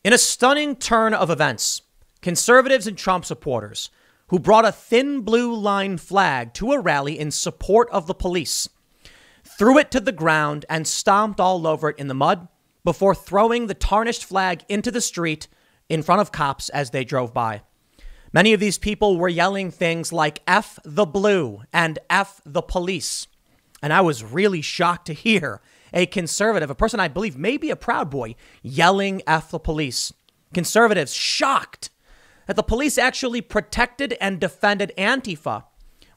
In a stunning turn of events, conservatives and Trump supporters who brought a thin blue line flag to a rally in support of the police threw it to the ground and stomped all over it in the mud before throwing the tarnished flag into the street in front of cops as they drove by. Many of these people were yelling things like F the blue and F the police. And I was really shocked to hear a conservative, a person I believe may be a Proud Boy, yelling F the police. Conservatives shocked that the police actually protected and defended Antifa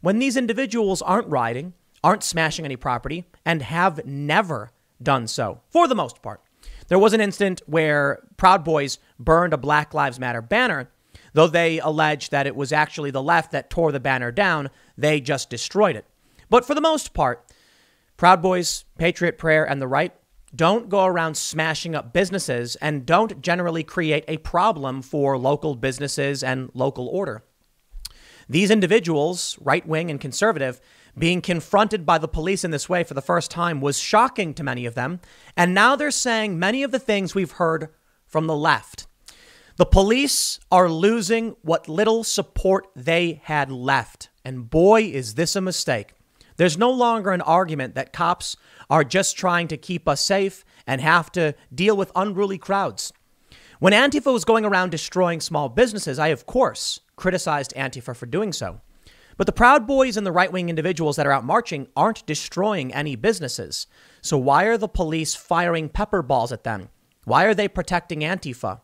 when these individuals aren't rioting, aren't smashing any property, and have never done so, for the most part. There was an incident where Proud Boys burned a Black Lives Matter banner, though they alleged that it was actually the left that tore the banner down. They just destroyed it. But for the most part, Proud Boys, Patriot Prayer, and the right don't go around smashing up businesses and don't generally create a problem for local businesses and local order. These individuals, right-wing and conservative, being confronted by the police in this way for the first time was shocking to many of them. And now they're saying many of the things we've heard from the left. The police are losing what little support they had left. And boy, is this a mistake. There's no longer an argument that cops are just trying to keep us safe and have to deal with unruly crowds. When Antifa was going around destroying small businesses, I, of course, criticized Antifa for doing so. But the Proud Boys and the right-wing individuals that are out marching aren't destroying any businesses. So why are the police firing pepper balls at them? Why are they protecting Antifa?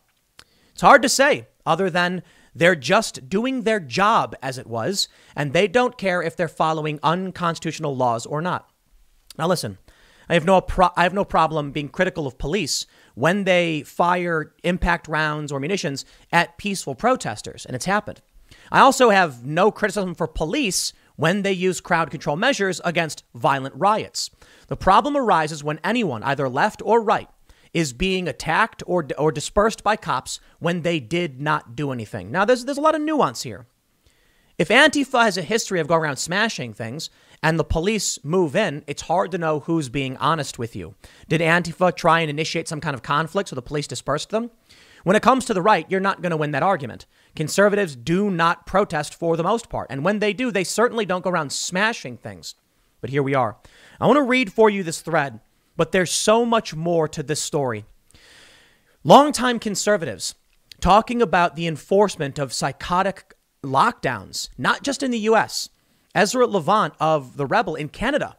It's hard to say, other than they're just doing their job as it was, and they don't care if they're following unconstitutional laws or not. Now, listen, I have no problem being critical of police when they fire impact rounds or munitions at peaceful protesters, and it's happened. I also have no criticism for police when they use crowd control measures against violent riots. The problem arises when anyone, either left or right, is being attacked or dispersed by cops when they did not do anything. Now, there's a lot of nuance here. If Antifa has a history of going around smashing things and the police move in, it's hard to know who's being honest with you. Did Antifa try and initiate some kind of conflict so the police dispersed them? When it comes to the right, you're not going to win that argument. Conservatives do not protest for the most part. And when they do, they certainly don't go around smashing things. But here we are. I want to read for you this thread. But there's so much more to this story. Longtime conservatives talking about the enforcement of psychotic lockdowns, not just in the U.S. Ezra Levant of The Rebel in Canada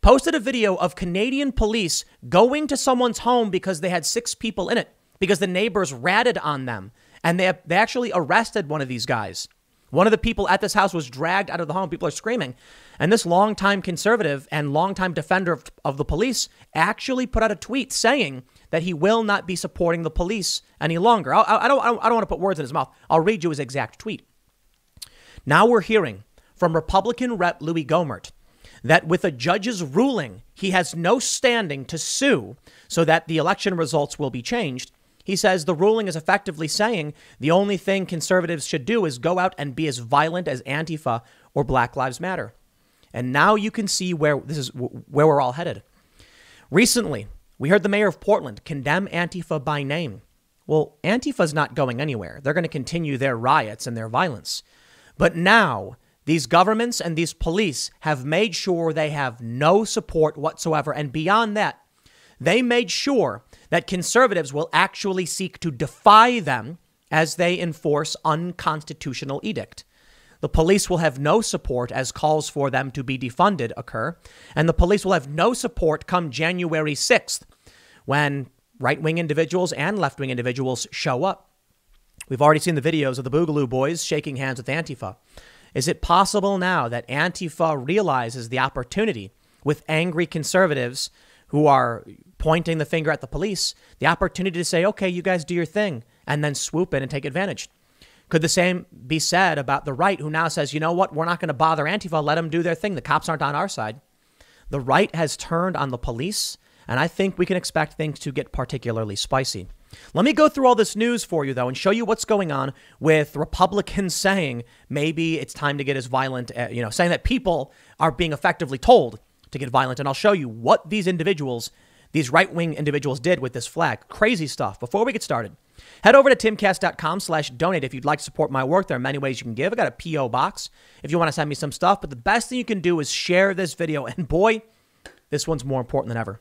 posted a video of Canadian police going to someone's home because they had 6 people in it, because the neighbors ratted on them. And they actually arrested one of these guys. One of the people at this house was dragged out of the home. People are screaming. And this longtime conservative and longtime defender of the police actually put out a tweet saying that he will not be supporting the police any longer. I don't want to put words in his mouth. I'll read you his exact tweet. Now we're hearing from Republican Rep. Louis Gohmert that with a judge's ruling, he has no standing to sue so that the election results will be changed. He says the ruling is effectively saying the only thing conservatives should do is go out and be as violent as Antifa or Black Lives Matter. And now you can see where we're all headed. Recently, we heard the mayor of Portland condemn Antifa by name. Well, Antifa's not going anywhere. They're going to continue their riots and their violence. But now these governments and these police have made sure they have no support whatsoever. And beyond that, they made sure that conservatives will actually seek to defy them as they enforce unconstitutional edict. The police will have no support as calls for them to be defunded occur, and the police will have no support come January 6th when right-wing individuals and left-wing individuals show up. We've already seen the videos of the Boogaloo Boys shaking hands with Antifa. Is it possible now that Antifa realizes the opportunity with angry conservatives who are pointing the finger at the police, the opportunity to say, okay, you guys do your thing, and then swoop in and take advantage? Could the same be said about the right, who now says, you know what, we're not going to bother Antifa, let them do their thing. The cops aren't on our side. The right has turned on the police, and I think we can expect things to get particularly spicy. Let me go through all this news for you, though, and show you what's going on with Republicans saying maybe it's time to get as violent, saying that people are being effectively told to get violent. And I'll show you what these individuals, these right-wing individuals did with this flag. Crazy stuff. Before we get started, Head over to timcast.com/donate if you'd like to support my work. There are many ways you can give. I got a P.O. box if you want to send me some stuff. But the best thing you can do is share this video. And boy, this one's more important than ever.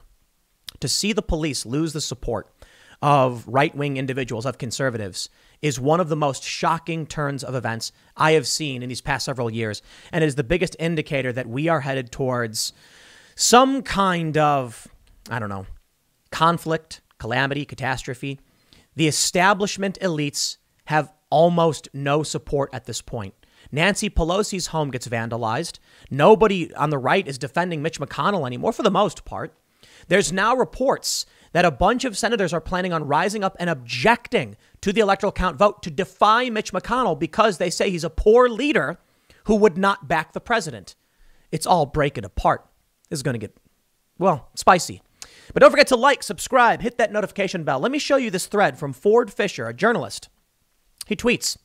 To see the police lose the support of right-wing individuals, of conservatives, is one of the most shocking turns of events I have seen in these past several years. And it is the biggest indicator that we are headed towards some kind of, I don't know, conflict, calamity, catastrophe. The establishment elites have almost no support at this point. Nancy Pelosi's home gets vandalized. Nobody on the right is defending Mitch McConnell anymore, for the most part. There's now reports that a bunch of senators are planning on rising up and objecting to the electoral count vote to defy Mitch McConnell because they say he's a poor leader who would not back the president. It's all breaking apart. This is going to get, well, spicy. But don't forget to like, subscribe, hit that notification bell. Let me show you this thread from Ford Fisher, a journalist. He tweets,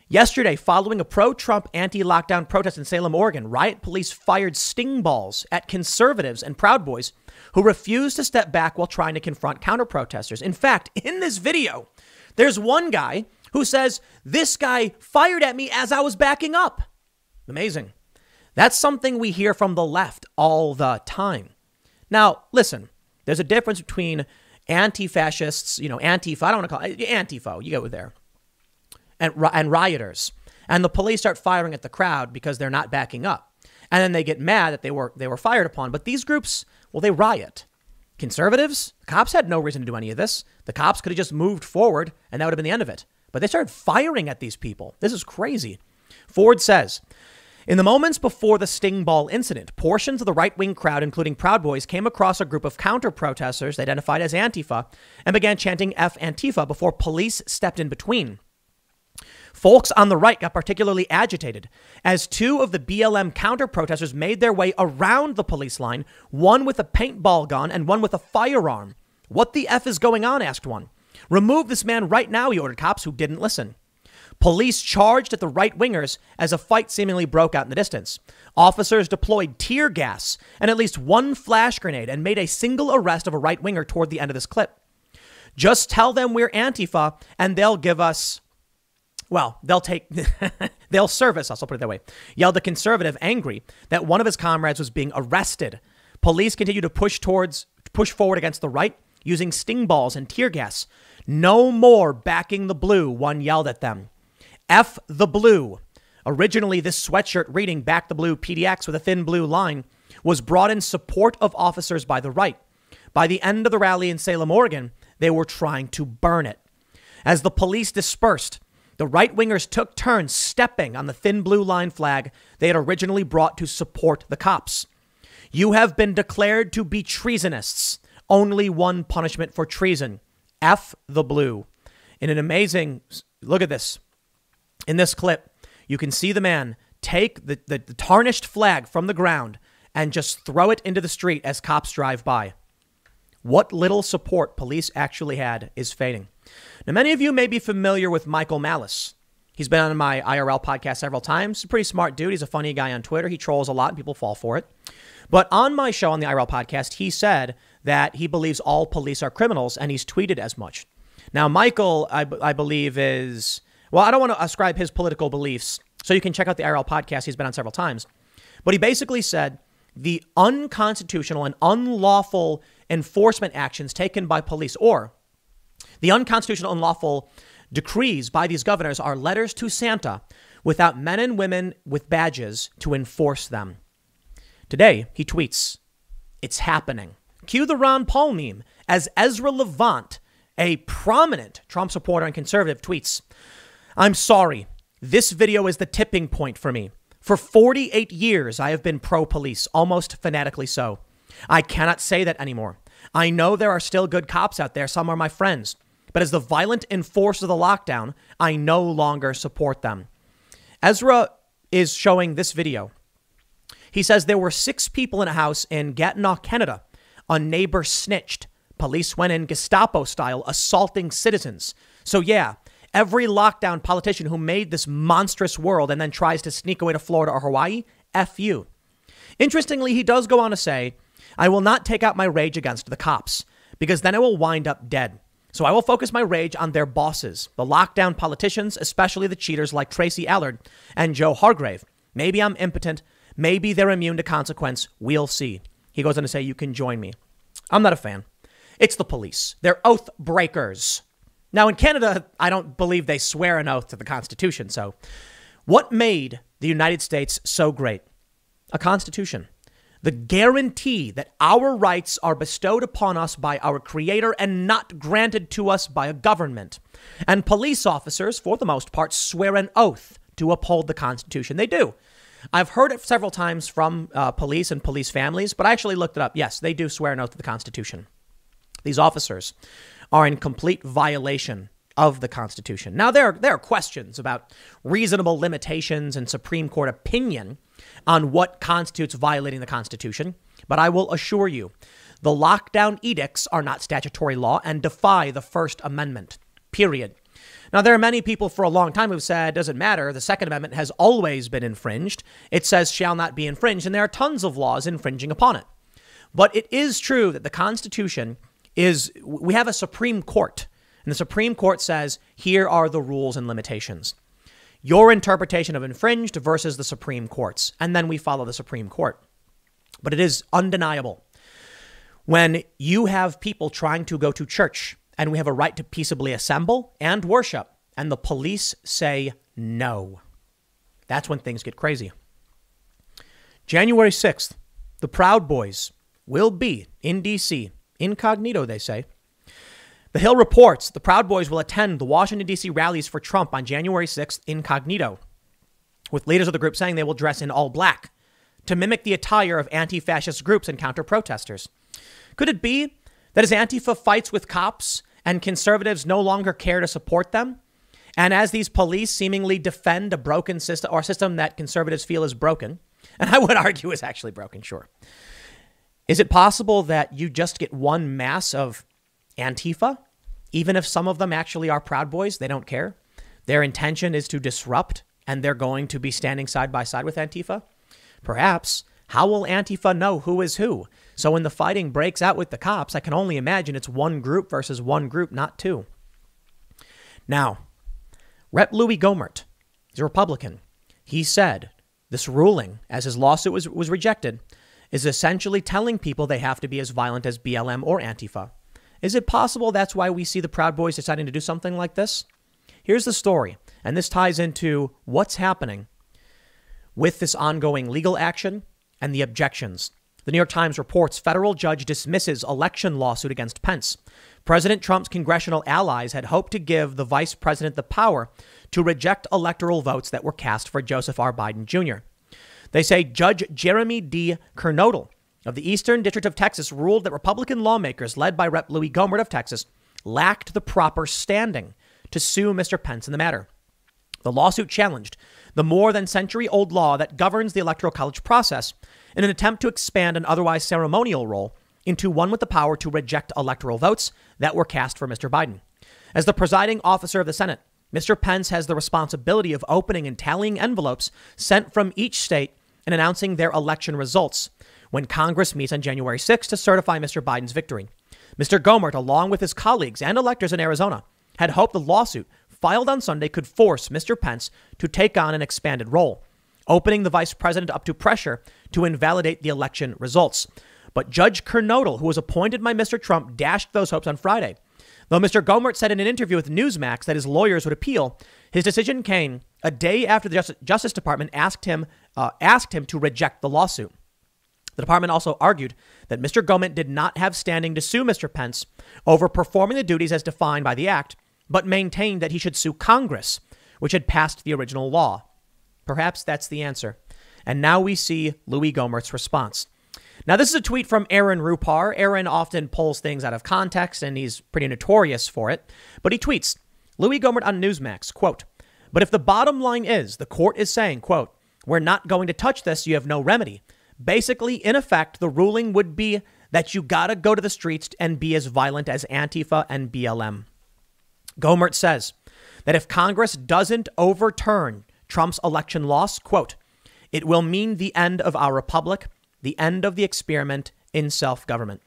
yesterday, following a pro-Trump anti-lockdown protest in Salem, Oregon, riot police fired sting balls at conservatives and Proud Boys who refused to step back while trying to confront counter-protesters. In fact, in this video, there's one guy who says, this guy fired at me as I was backing up. Amazing. That's something we hear from the left all the time. Now, listen, there's a difference between anti-fascists, Antifa, I don't want to call it Antifa, you go there, and rioters. And the police start firing at the crowd because they're not backing up. And then they get mad that they were fired upon. But these groups, well, they riot. Conservatives, the cops had no reason to do any of this. The cops could have just moved forward and that would have been the end of it. But they started firing at these people. This is crazy. Ford says, in the moments before the sting ball incident, portions of the right-wing crowd, including Proud Boys, came across a group of counter-protesters identified as Antifa and began chanting F Antifa before police stepped in between. Folks on the right got particularly agitated as two of the BLM counter-protesters made their way around the police line, one with a paintball gun and one with a firearm. What the F is going on? Asked one. Remove this man right now, he ordered cops who didn't listen. Police charged at the right-wingers as a fight seemingly broke out in the distance. Officers deployed tear gas and at least one flash grenade and made a single arrest of a right-winger toward the end of this clip. Just tell them we're Antifa and they'll give us, well, they'll service us, I'll put it that way, yelled the conservative, angry that one of his comrades was being arrested. Police continued to push forward against the right, using sting balls and tear gas. No more backing the blue, one yelled at them. F the blue. Originally, this sweatshirt reading Back the Blue PDX with a thin blue line was brought in support of officers by the right. By the end of the rally in Salem, Oregon, they were trying to burn it. As the police dispersed, the right-wingers took turns stepping on the thin blue line flag they had originally brought to support the cops. You have been declared to be treasonists. Only one punishment for treason. F the blue. In an amazing, look at this. In this clip, you can see the man take the tarnished flag from the ground and just throw it into the street as cops drive by. What little support police actually had is fading. Now, many of you may be familiar with Michael Malice. He's been on my IRL podcast several times. He's a pretty smart dude. He's a funny guy on Twitter. He trolls a lot and people fall for it. But on my show on the IRL podcast, he said that he believes all police are criminals and he's tweeted as much. Now, Michael, I believe is, well, I don't want to ascribe his political beliefs. So you can check out the IRL podcast. He's been on several times. But he basically said the unconstitutional and unlawful enforcement actions taken by police or the unconstitutional and unlawful decrees by these governors are letters to Santa without men and women with badges to enforce them. Today, he tweets, it's happening. Cue the Ron Paul meme as Ezra Levant, a prominent Trump supporter and conservative, tweets, I'm sorry. This video is the tipping point for me. For 48 years, I have been pro-police, almost fanatically so. I cannot say that anymore. I know there are still good cops out there. Some are my friends. But as the violent enforcers of the lockdown, I no longer support them. Ezra is showing this video. He says there were 6 people in a house in Gatineau, Canada. A neighbor snitched. Police went in Gestapo style, assaulting citizens. So yeah, every lockdown politician who made this monstrous world and then tries to sneak away to Florida or Hawaii, F you. Interestingly, he does go on to say, I will not take out my rage against the cops because then I will wind up dead. So I will focus my rage on their bosses, the lockdown politicians, especially the cheaters like Tracy Allard and Joe Hargrave. Maybe I'm impotent. Maybe they're immune to consequence. We'll see. He goes on to say, you can join me. I'm not a fan. It's the police. They're oath breakers. Now, in Canada, I don't believe they swear an oath to the Constitution. So what made the United States so great? A Constitution. The guarantee that our rights are bestowed upon us by our Creator and not granted to us by a government. And police officers, for the most part, swear an oath to uphold the Constitution. They do. I've heard it several times from police and police families, but I actually looked it up. Yes, they do swear an oath to the Constitution. These officers are in complete violation of the Constitution. Now, there are questions about reasonable limitations and Supreme Court opinion on what constitutes violating the Constitution, but I will assure you, the lockdown edicts are not statutory law and defy the First Amendment, period. Now, there are many people for a long time who've said, it doesn't matter, the Second Amendment has always been infringed. It says shall not be infringed, and there are tons of laws infringing upon it. But it is true that the Constitution we have a Supreme Court, and the Supreme Court says, here are the rules and limitations. Your interpretation of infringed versus the Supreme Court's, and then we follow the Supreme Court. But it is undeniable. When you have people trying to go to church, and we have a right to peaceably assemble and worship, and the police say no, that's when things get crazy. January 6th, the Proud Boys will be in D.C., incognito, they say. The Hill reports the Proud Boys will attend the Washington, D.C. rallies for Trump on January 6th incognito, with leaders of the group saying they will dress in all black to mimic the attire of anti-fascist groups and counter-protesters. Could it be that as Antifa fights with cops and conservatives no longer care to support them, and as these police seemingly defend a broken system or a system that conservatives feel is broken, and I would argue is actually broken, sure. Is it possible that you just get one mass of Antifa, even if some of them actually are Proud Boys? They don't care. Their intention is to disrupt, and they're going to be standing side by side with Antifa? Perhaps. How will Antifa know who is who? So when the fighting breaks out with the cops, I can only imagine it's one group versus one group, not two. Now, Rep. Louis Gohmert is a Republican. He said this ruling, as his lawsuit was rejected, is essentially telling people they have to be as violent as BLM or Antifa. Is it possible that's why we see the Proud Boys deciding to do something like this? Here's the story, and this ties into what's happening with this ongoing legal action and the objections. The New York Times reports federal judge dismisses election lawsuit against Pence. President Trump's congressional allies had hoped to give the vice president the power to reject electoral votes that were cast for Joseph R. Biden Jr. They say Judge Jeremy D. Kernodle of the Eastern District of Texas ruled that Republican lawmakers led by Rep. Louis Gohmert of Texas lacked the proper standing to sue Mr. Pence in the matter. The lawsuit challenged the more than century-old law that governs the Electoral College process in an attempt to expand an otherwise ceremonial role into one with the power to reject electoral votes that were cast for Mr. Biden. As the presiding officer of the Senate, Mr. Pence has the responsibility of opening and tallying envelopes sent from each state and announcing their election results when Congress meets on January 6th to certify Mr. Biden's victory. Mr. Gohmert, along with his colleagues and electors in Arizona, had hoped the lawsuit filed on Sunday could force Mr. Pence to take on an expanded role, opening the vice president up to pressure to invalidate the election results. But Judge Kernodle, who was appointed by Mr. Trump, dashed those hopes on Friday. Though Mr. Gohmert said in an interview with Newsmax that his lawyers would appeal, his decision came a day after the Justice Department asked him to reject the lawsuit. The department also argued that Mr. Gohmert did not have standing to sue Mr. Pence over performing the duties as defined by the act, but maintained that he should sue Congress, which had passed the original law. Perhaps that's the answer. And now we see Louis Gohmert's response. Now, this is a tweet from Aaron Rupar. Aaron often pulls things out of context, and he's pretty notorious for it. But he tweets, Louis Gohmert on Newsmax, quote, "But if the bottom line is the court is saying, quote, we're not going to touch this, you have no remedy. Basically, in effect, the ruling would be that you got to go to the streets and be as violent as Antifa and BLM. Gohmert says that if Congress doesn't overturn Trump's election loss, quote, it will mean the end of our republic, the end of the experiment in self-government.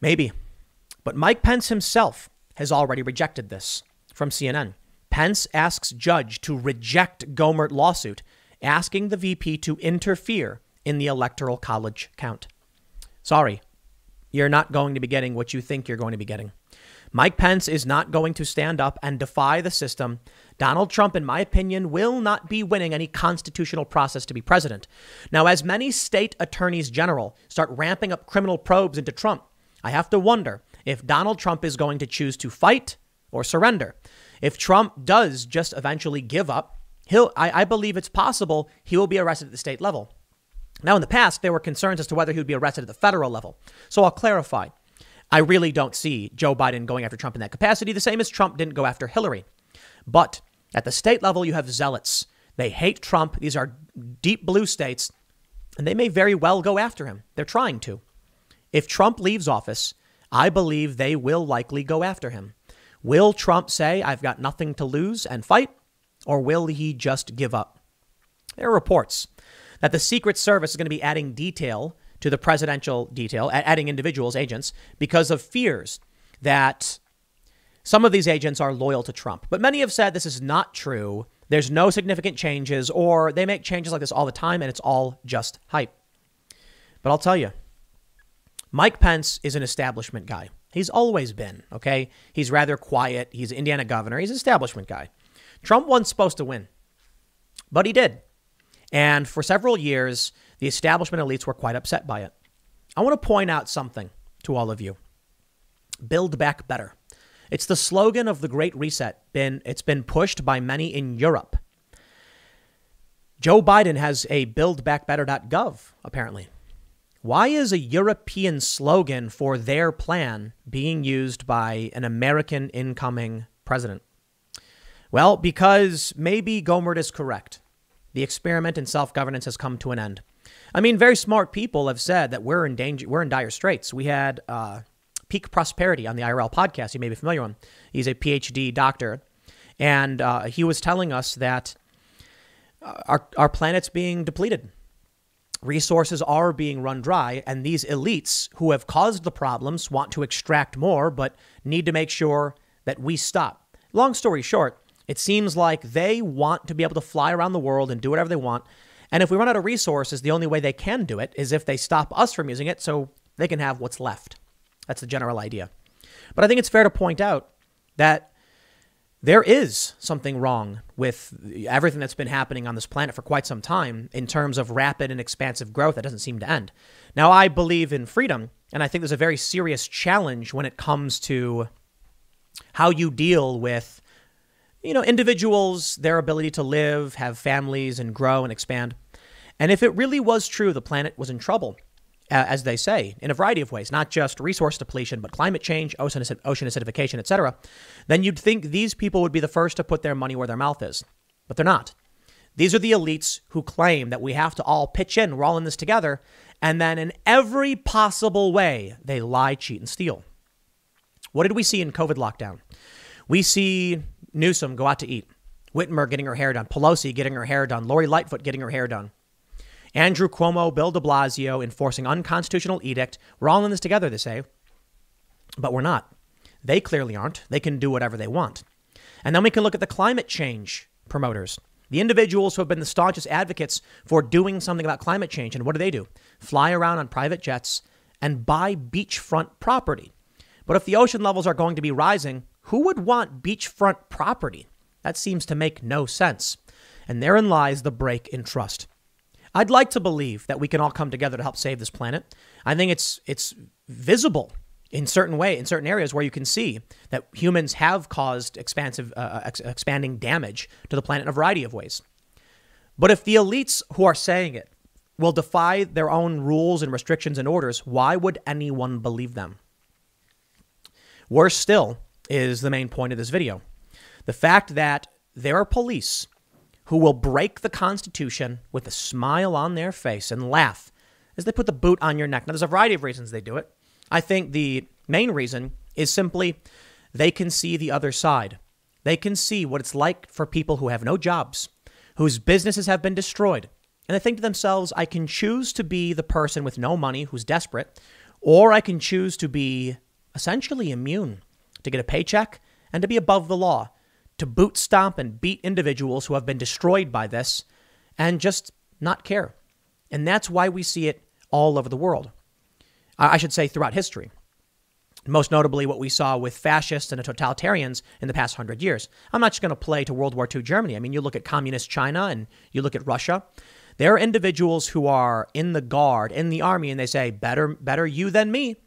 Maybe, But Mike Pence himself has already rejected this. From CNN, Pence asks judge to reject Gohmert lawsuit, asking the VP to interfere in the Electoral College count. Sorry, you're not going to be getting what you think you're going to be getting. Mike Pence is not going to stand up and defy the system. Donald Trump, in my opinion, will not be winning any constitutional process to be president. Now, as many state attorneys general start ramping up criminal probes into Trump, I have to wonder if Donald Trump is going to choose to fight or surrender. If Trump does just eventually give up, I believe it's possible he will be arrested at the state level. Now, in the past, there were concerns as to whether he would be arrested at the federal level. So I'll clarify. I really don't see Joe Biden going after Trump in that capacity, the same as Trump didn't go after Hillary. But at the state level, you have zealots. They hate Trump. These are deep blue states, and they may very well go after him. They're trying to. If Trump leaves office, I believe they will likely go after him. Will Trump say, I've got nothing to lose and fight, or will he just give up? There are reports that the Secret Service is going to be adding detail to the presidential detail, adding individuals, agents, because of fears that some of these agents are loyal to Trump. But many have said this is not true. There's no significant changes, or they make changes like this all the time, and it's all just hype. But I'll tell you, Mike Pence is an establishment guy. He's always been, okay? He's rather quiet. He's an Indiana governor. He's an establishment guy. Trump wasn't supposed to win, but he did. And for several years, the establishment elites were quite upset by it. I want to point out something to all of you. Build back better. It's the slogan of the Great Reset. It's been pushed by many in Europe. Joe Biden has a buildbackbetter.gov, apparently. Why is a European slogan for their plan being used by an American incoming president? Well, because maybe Gohmert is correct. The experiment in self-governance has come to an end. I mean, very smart people have said that we're in danger. We're in dire straits. We had Peak Prosperity on the IRL podcast. You may be familiar with him. He's a PhD doctor. And he was telling us that our planet's being depleted. Resources are being run dry. And these elites who have caused the problems want to extract more, but need to make sure that we stop. Long story short, it seems like they want to be able to fly around the world and do whatever they want. And if we run out of resources, the only way they can do it is if they stop us from using it so they can have what's left. That's the general idea. But I think it's fair to point out that there is something wrong with everything that's been happening on this planet for quite some time in terms of rapid and expansive growth that doesn't seem to end. Now, I believe in freedom, and I think there's a very serious challenge when it comes to how you deal with individuals, their ability to live, have families, and grow and expand. And if it really was true, the planet was in trouble, as they say, in a variety of ways, not just resource depletion, but climate change, ocean acidification, etc., then you'd think these people would be the first to put their money where their mouth is. But they're not. These are the elites who claim that we have to all pitch in, we're all in this together, and then in every possible way, they lie, cheat, and steal. What did we see in COVID lockdown? We see Newsom go out to eat. Whitmer getting her hair done. Pelosi getting her hair done. Lori Lightfoot getting her hair done. Andrew Cuomo, Bill de Blasio enforcing unconstitutional edict. We're all in this together, they say. But we're not. They clearly aren't. They can do whatever they want. And then we can look at the climate change promoters. The individuals who have been the staunchest advocates for doing something about climate change. And what do? Fly around on private jets and buy beachfront property. But if the ocean levels are going to be rising, who would want beachfront property? That seems to make no sense. And therein lies the break in trust. I'd like to believe that we can all come together to help save this planet. I think it's visible in certain areas where you can see that humans have caused expanding damage to the planet in a variety of ways. But if the elites who are saying it will defy their own rules and restrictions and orders, why would anyone believe them? Worse still is the main point of this video. The fact that there are police who will break the Constitution with a smile on their face and laugh as they put the boot on your neck. Now, there's a variety of reasons they do it. I think the main reason is simply they can see the other side. They can see what it's like for people who have no jobs, whose businesses have been destroyed. And they think to themselves, I can choose to be the person with no money who's desperate, or I can choose to be a essentially immune to get a paycheck and to be above the law, to boot stomp and beat individuals who have been destroyed by this and just not care. And that's why we see it all over the world. I should say throughout history. Most notably what we saw with fascists and totalitarians in the past 100 years. I'm not just going to play to World War II Germany. I mean, you look at communist China and you look at Russia. There are individuals who are in the guard, in the army, and they say, better you than me.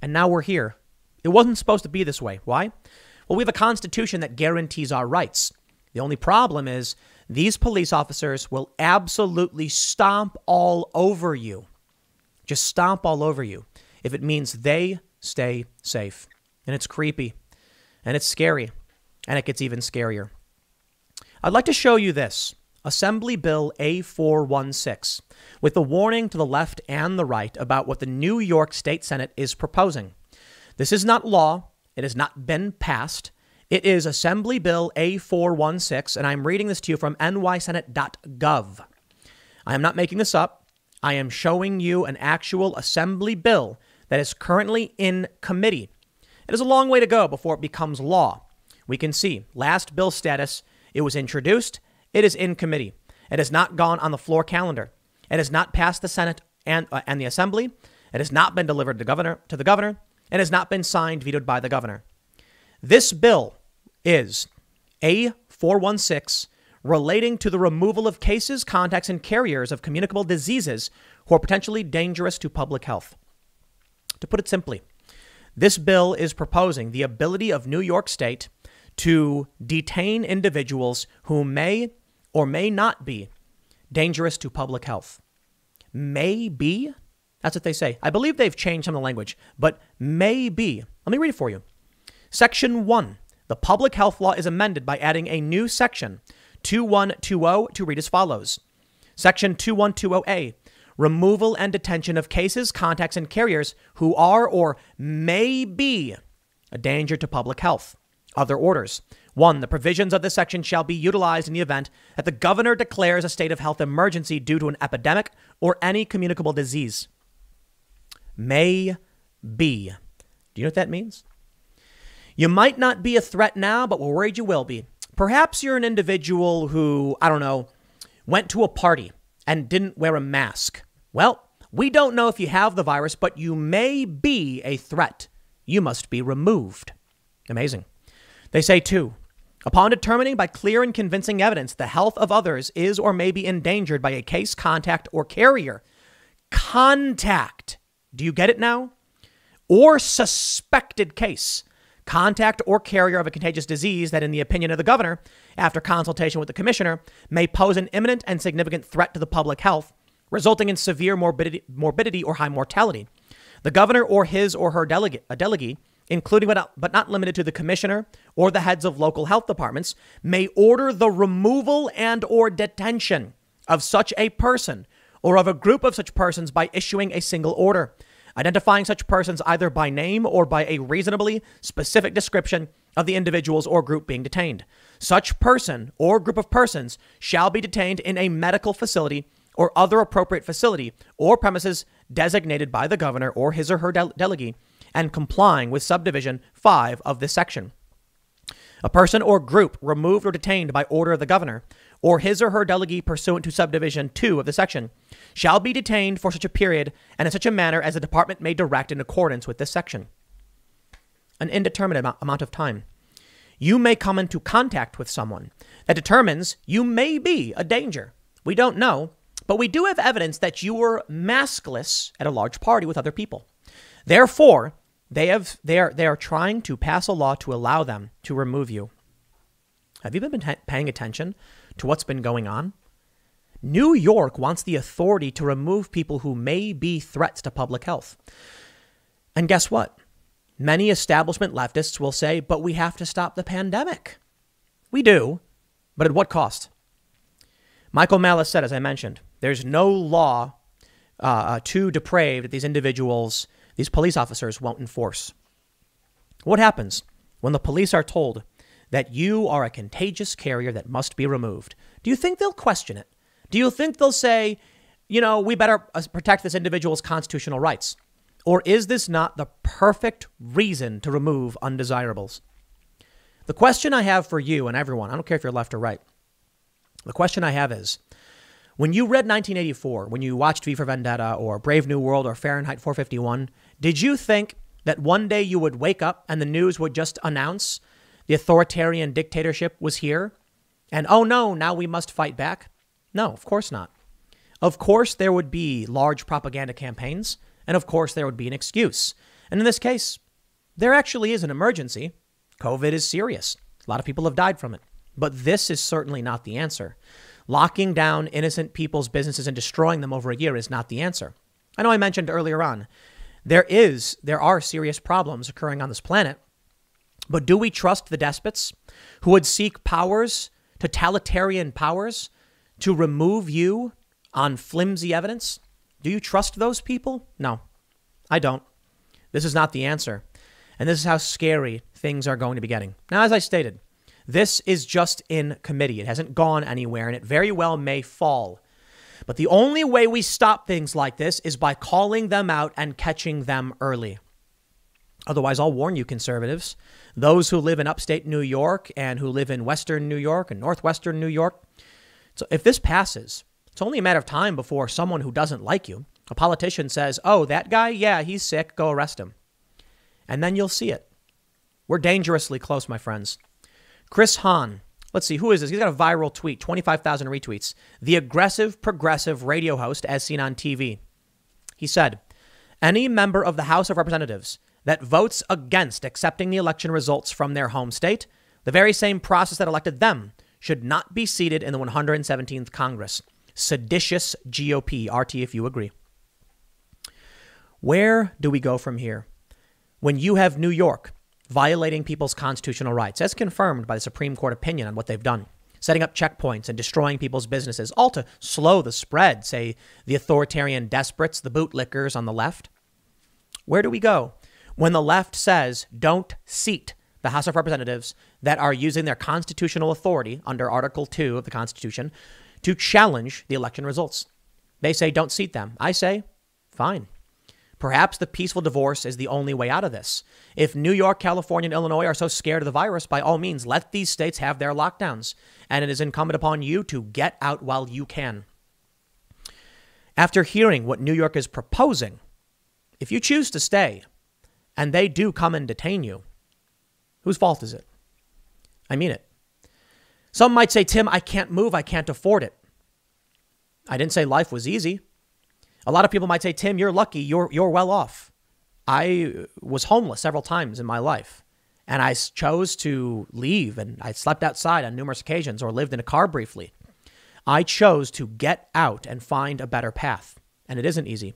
And now we're here. It wasn't supposed to be this way. Why? Well, we have a constitution that guarantees our rights. The only problem is these police officers will absolutely stomp all over you. Just stomp all over you if it means they stay safe. And it's creepy. And it's scary. And it gets even scarier. I'd like to show you this. Assembly Bill A416, with a warning to the left and the right about what the New York State Senate is proposing. This is not law. It has not been passed. It is Assembly Bill A416, and I'm reading this to you from nysenate.gov. I am not making this up. I am showing you an actual Assembly bill that is currently in committee. It is a long way to go before it becomes law. We can see last bill status. It was introduced. It is in committee. It has not gone on the floor calendar. It has not passed the Senate and the Assembly. It has not been delivered to the governor. It has not been signed, vetoed by the governor. This bill is A416, relating to the removal of cases, contacts, and carriers of communicable diseases who are potentially dangerous to public health. To put it simply, this bill is proposing the ability of New York State to detain individuals who may or may not be dangerous to public health. May be? That's what they say. I believe they've changed some of the language, but may be. Let me read it for you. Section 1, the public health law is amended by adding a new section, 2120, to read as follows. Section 2120A, removal and detention of cases, contacts, and carriers who are or may be a danger to public health. Other orders. 1. The provisions of this section shall be utilized in the event that the governor declares a state of health emergency due to an epidemic or any communicable disease. May be. Do you know what that means? You might not be a threat now, but we're worried you will be. Perhaps you're an individual who, I don't know, went to a party and didn't wear a mask. Well, we don't know if you have the virus, but you may be a threat. You must be removed. Amazing. They say, 2, upon determining by clear and convincing evidence the health of others is or may be endangered by a case, contact, or carrier. Contact. Do you get it now? Or suspected case, contact, or carrier of a contagious disease that, in the opinion of the governor, after consultation with the commissioner, may pose an imminent and significant threat to the public health, resulting in severe morbidity or high mortality. The governor or his or her delegee, including but not limited to the commissioner or the heads of local health departments, may order the removal and or detention of such a person or of a group of such persons by issuing a single order, identifying such persons either by name or by a reasonably specific description of the individuals or group being detained. Such person or group of persons shall be detained in a medical facility or other appropriate facility or premises designated by the governor or his or her delegee, and complying with subdivision 5 of this section. A person or group removed or detained by order of the governor or his or her delegee pursuant to subdivision 2 of the section shall be detained for such a period and in such a manner as the department may direct in accordance with this section. An indeterminate amount of time. You may come into contact with someone that determines you may be a danger. We don't know, but we do have evidence that you were maskless at a large party with other people. Therefore, they are trying to pass a law to allow them to remove you. Have you been paying attention to what's been going on? New York wants the authority to remove people who may be threats to public health. And guess what? Many establishment leftists will say, but we have to stop the pandemic. We do, but at what cost? Michael Malice said, as I mentioned, there's no law too depraved that these individuals, these police officers, won't enforce. What happens when the police are told that you are a contagious carrier that must be removed? Do you think they'll question it? Do you think they'll say, we better protect this individual's constitutional rights? Or is this not the perfect reason to remove undesirables? The question I have for you and everyone, I don't care if you're left or right. The question I have is, when you read 1984, when you watched V for Vendetta or Brave New World or Fahrenheit 451, did you think that one day you would wake up and the news would just announce the authoritarian dictatorship was here? And oh no, now we must fight back? No, of course not. Of course there would be large propaganda campaigns, and of course there would be an excuse. And in this case, there actually is an emergency. COVID is serious. A lot of people have died from it. But this is certainly not the answer. Locking down innocent people's businesses and destroying them over a year is not the answer. I know I mentioned earlier on, there are serious problems occurring on this planet. But do we trust the despots who would seek powers, totalitarian powers, to remove you on flimsy evidence? Do you trust those people? No, I don't. This is not the answer. And this is how scary things are going to be getting. Now, as I stated, this is just in committee. It hasn't gone anywhere, and it very well may fall. But the only way we stop things like this is by calling them out and catching them early. Otherwise, I'll warn you, conservatives, those who live in upstate New York and who live in western New York and northwestern New York. So if this passes, it's only a matter of time before someone who doesn't like you, a politician, says, oh, that guy, yeah, he's sick, go arrest him. And then you'll see it. We're dangerously close, my friends. Chris Hahn, let's see, who is this? He's got a viral tweet, 25,000 retweets. The aggressive progressive radio host as seen on TV. He said, any member of the House of Representatives that votes against accepting the election results from their home state, the very same process that elected them, should not be seated in the 117th Congress. Seditious GOP, RT if you agree. Where do we go from here? When you have New York violating people's constitutional rights, as confirmed by the Supreme Court opinion on what they've done, setting up checkpoints and destroying people's businesses, all to slow the spread, say the authoritarian despots, the bootlickers on the left. Where do we go when the left says don't seat the House of Representatives that are using their constitutional authority under Article 2 of the Constitution to challenge the election results? They say don't seat them. I say, fine. Perhaps the peaceful divorce is the only way out of this. If New York, California, and Illinois are so scared of the virus, by all means, let these states have their lockdowns. And it is incumbent upon you to get out while you can. After hearing what New York is proposing, if you choose to stay and they do come and detain you, whose fault is it? I mean it. Some might say, Tim, I can't move. I can't afford it. I didn't say life was easy. A lot of people might say, Tim, you're lucky. You're well off. I was homeless several times in my life, and I chose to leave, and I slept outside on numerous occasions or lived in a car briefly. I chose to get out and find a better path, and it isn't easy.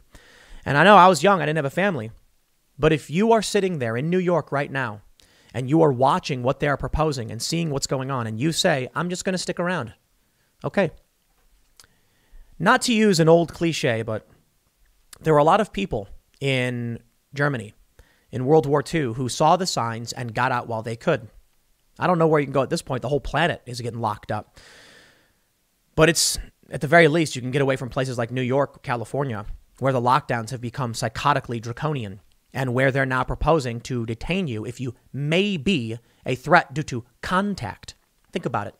And I know I was young. I didn't have a family. But if you are sitting there in New York right now and you are watching what they are proposing and seeing what's going on, and you say, I'm just going to stick around. Okay. Not to use an old cliche, but there were a lot of people in Germany in World War II who saw the signs and got out while they could. I don't know where you can go at this point. The whole planet is getting locked up. But it's, at the very least, you can get away from places like New York, California, where the lockdowns have become psychotically draconian and where they're now proposing to detain you if you may be a threat due to contact. Think about it.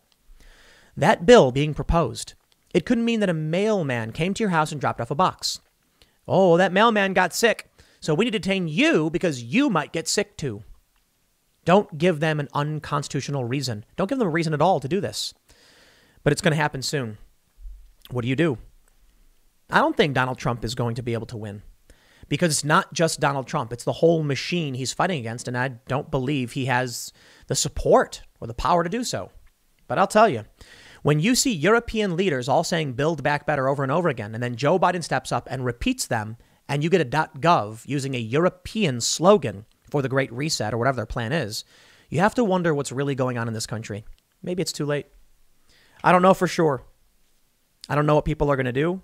That bill being proposed, it could mean that a mailman came to your house and dropped off a box. Oh, that mailman got sick, so we need to detain you because you might get sick too. Don't give them an unconstitutional reason. Don't give them a reason at all to do this. But it's going to happen soon. What do? I don't think Donald Trump is going to be able to win because it's not just Donald Trump. It's the whole machine he's fighting against, and I don't believe he has the support or the power to do so. But I'll tell you, when you see European leaders all saying build back better over and over again, and then Joe Biden steps up and repeats them, and you get a .gov using a European slogan for the Great Reset or whatever their plan is, you have to wonder what's really going on in this country. Maybe it's too late. I don't know for sure. I don't know what people are going to do,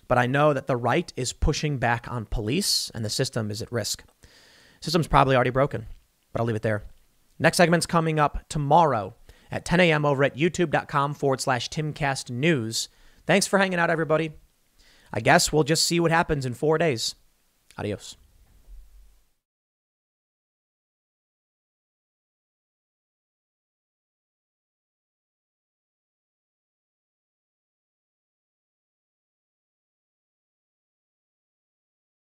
but I know that the right is pushing back on police, and the system is at risk. The system's probably already broken, but I'll leave it there. Next segment's coming up tomorrow at 10 a.m. over at youtube.com/TimCastNews. Thanks for hanging out, everybody. I guess we'll just see what happens in 4 days. Adios.